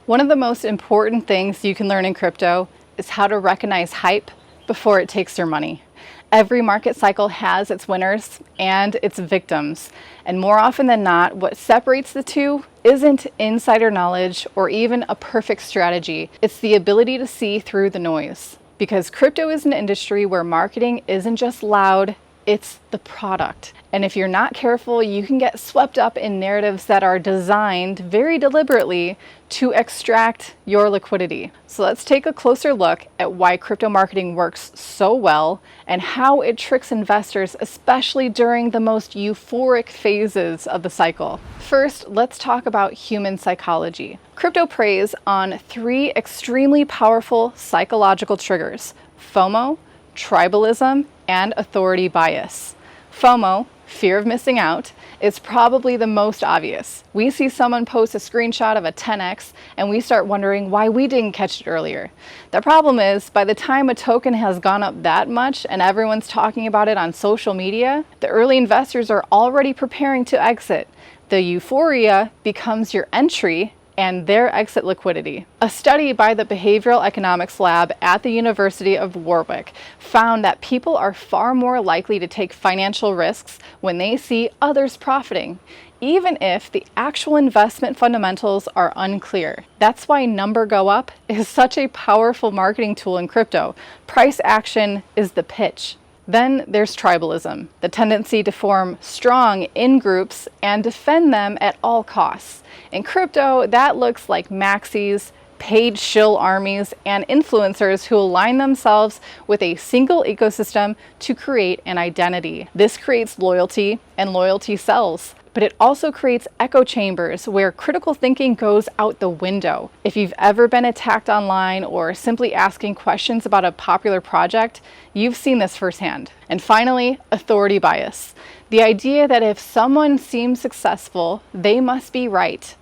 One of the most important things you can learn in crypto is how to recognize hype before it takes your money. Every market cycle has its winners and its victims. And more often than not, what separates the two isn't insider knowledge or even a perfect strategy. It's the ability to see through the noise. Because crypto is an industry where marketing isn't just loud, it's the product. And if you're not careful, you can get swept up in narratives that are designed very deliberately to extract your liquidity. So let's take a closer look at why crypto marketing works so well and how it tricks investors, especially during the most euphoric phases of the cycle. First, let's talk about human psychology. Crypto preys on three extremely powerful psychological triggers: FOMO, tribalism, and authority bias. FOMO, fear of missing out, is probably the most obvious. We see someone post a screenshot of a 10x and we start wondering why we didn't catch it earlier. The problem is, by the time a token has gone up that much and everyone's talking about it on social media, the early investors are already preparing to exit. The euphoria becomes your entry and their exit liquidity. A study by the Behavioral Economics Lab at the University of Warwick found that people are far more likely to take financial risks when they see others profiting, even if the actual investment fundamentals are unclear. That's why number go up is such a powerful marketing tool in crypto. Price action is the pitch. Then there's tribalism, the tendency to form strong in-groups and defend them at all costs. In crypto, that looks like maxis, paid shill armies, and influencers who align themselves with a single ecosystem to create an identity. This creates loyalty, and loyalty sells. But it also creates echo chambers where critical thinking goes out the window. If you've ever been attacked online or simply asking questions about a popular project, you've seen this firsthand. And finally, authority bias. The idea that if someone seems successful, they must be right.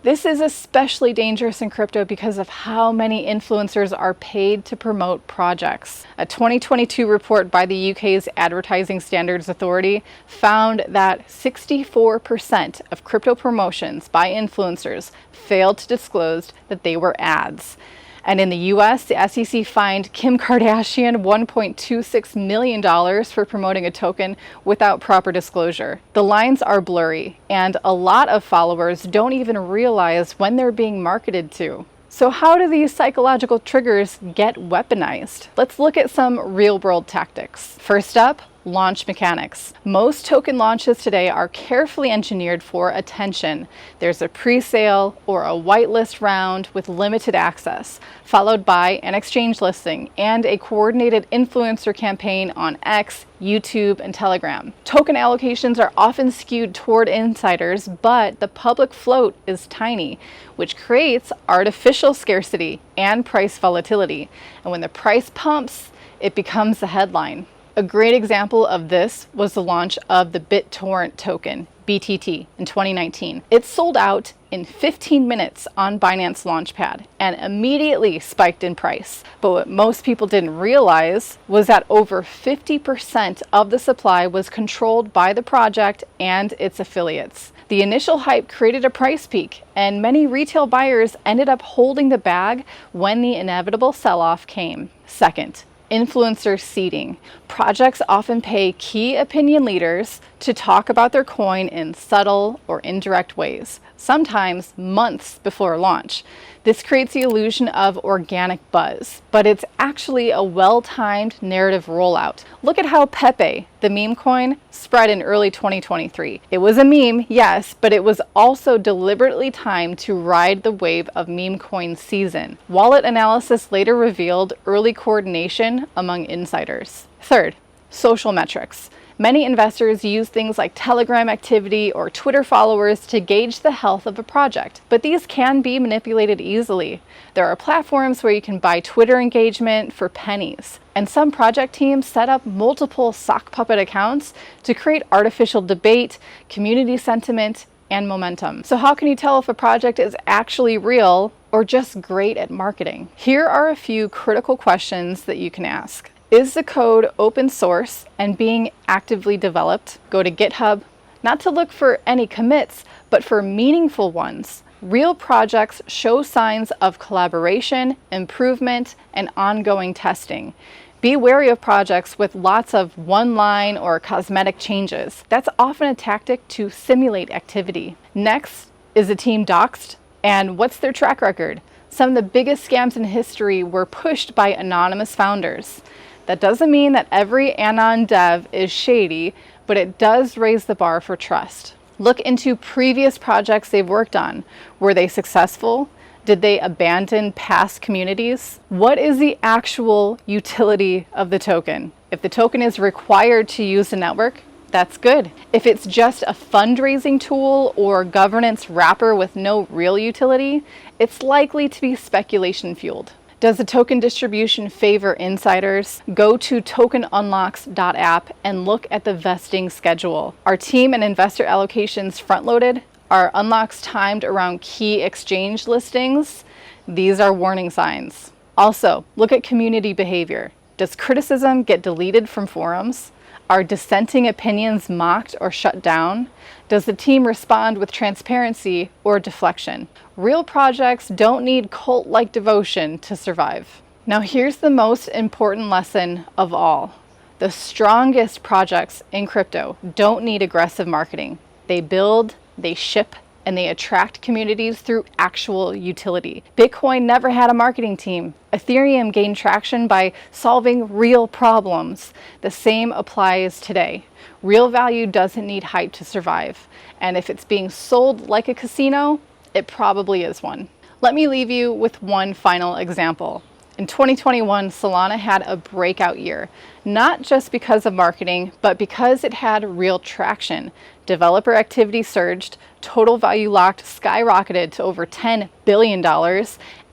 This is especially dangerous in crypto because of how many influencers are paid to promote projects. A 2022 report by the UK's Advertising Standards Authority found that 64% of crypto promotions by influencers failed to disclose that they were ads. And in the US, the SEC fined Kim Kardashian $1.26 million for promoting a token without proper disclosure. The lines are blurry, and a lot of followers don't even realize when they're being marketed to. So how do these psychological triggers get weaponized? Let's look at some real-world tactics. First up, launch mechanics. Most token launches today are carefully engineered for attention. There's a pre-sale or a whitelist round with limited access, followed by an exchange listing and a coordinated influencer campaign on X, YouTube, and Telegram. Token allocations are often skewed toward insiders, but the public float is tiny, which creates artificial scarcity and price volatility. And when the price pumps, it becomes the headline. A great example of this was the launch of the BitTorrent token, BTT, in 2019. It sold out in 15 minutes on Binance Launchpad and immediately spiked in price. But what most people didn't realize was that over 50% of the supply was controlled by the project and its affiliates. The initial hype created a price peak, and many retail buyers ended up holding the bag when the inevitable sell-off came. Second, influencer seeding. Projects often pay key opinion leaders to talk about their coin in subtle or indirect ways, sometimes months before launch. This creates the illusion of organic buzz, but it's actually a well-timed narrative rollout. Look at how Pepe, the meme coin, spread in early 2023. It was a meme, yes, but it was also deliberately timed to ride the wave of meme coin season. Wallet analysis later revealed early coordination among insiders. Third, social metrics. Many investors use things like Telegram activity or Twitter followers to gauge the health of a project, but these can be manipulated easily. There are platforms where you can buy Twitter engagement for pennies, and some project teams set up multiple sock puppet accounts to create artificial debate, community sentiment, and momentum. So how can you tell if a project is actually real or just great at marketing? Here are a few critical questions that you can ask. Is the code open source and being actively developed? Go to GitHub, not to look for any commits, but for meaningful ones. Real projects show signs of collaboration, improvement, and ongoing testing. Be wary of projects with lots of one-line or cosmetic changes. That's often a tactic to simulate activity. Next, is a team doxed? And what's their track record? Some of the biggest scams in history were pushed by anonymous founders. That doesn't mean that every anon dev is shady, but it does raise the bar for trust. Look into previous projects they've worked on. Were they successful? Did they abandon past communities? What is the actual utility of the token? If the token is required to use the network, that's good. If it's just a fundraising tool or governance wrapper with no real utility, it's likely to be speculation fueled. Does the token distribution favor insiders? Go to tokenunlocks.app and look at the vesting schedule. Are team and investor allocations front-loaded? Are unlocks timed around key exchange listings? These are warning signs. Also, look at community behavior. Does criticism get deleted from forums? Are dissenting opinions mocked or shut down? Does the team respond with transparency or deflection? Real projects don't need cult-like devotion to survive. Now here's the most important lesson of all. The strongest projects in crypto don't need aggressive marketing. They build, they ship, and they attract communities through actual utility. Bitcoin never had a marketing team. Ethereum gained traction by solving real problems. The same applies today. Real value doesn't need hype to survive. And if it's being sold like a casino, it probably is one. Let me leave you with one final example. In 2021, Solana had a breakout year, not just because of marketing, but because it had real traction. Developer activity surged, total value locked skyrocketed to over $10 billion,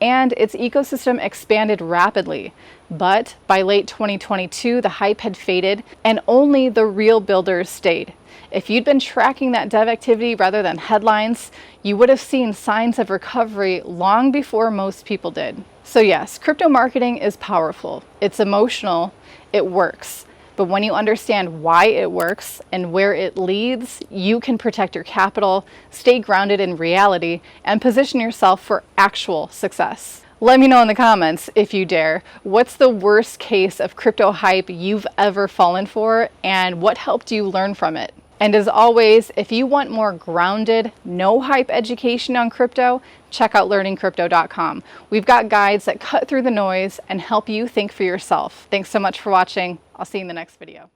and its ecosystem expanded rapidly. But by late 2022, the hype had faded, and only the real builders stayed. If you'd been tracking that dev activity rather than headlines, you would have seen signs of recovery long before most people did. So yes, crypto marketing is powerful. It's emotional, it works. But when you understand why it works and where it leads, you can protect your capital, stay grounded in reality, and position yourself for actual success. Let me know in the comments, if you dare, what's the worst case of crypto hype you've ever fallen for, and what helped you learn from it? And as always, if you want more grounded, no hype education on crypto, check out learningcrypto.com. We've got guides that cut through the noise and help you think for yourself. Thanks so much for watching. I'll see you in the next video.